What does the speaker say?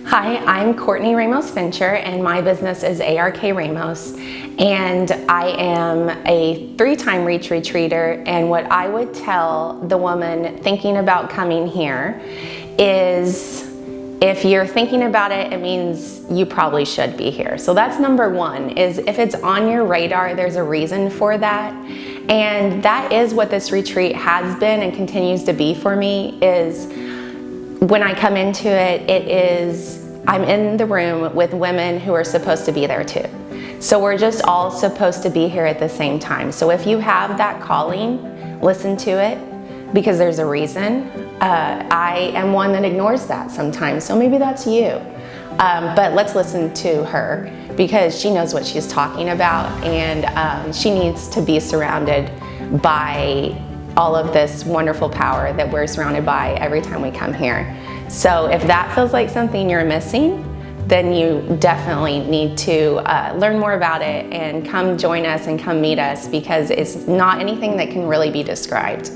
Hi, I'm Courtney Ramos-Fincher and my business is ARK Ramos, and I am a 3-time Reach Retreater. And what I would tell the woman thinking about coming here is, if you're thinking about it, it means you probably should be here. So that's number one, is if it's on your radar, there's a reason for that. And that is what this retreat has been and continues to be for me, is when I come into it, I'm in the room with women who are supposed to be there too. So we're just all supposed to be here at the same time. So if you have that calling, listen to it, because there's a reason. I am one that ignores that sometimes, so maybe that's you. But let's listen to her, because she knows what she's talking about, and she needs to be surrounded by all of this wonderful power that we're surrounded by every time we come here. So if that feels like something you're missing, then you definitely need to learn more about it and come join us and come meet us, because it's not anything that can really be described.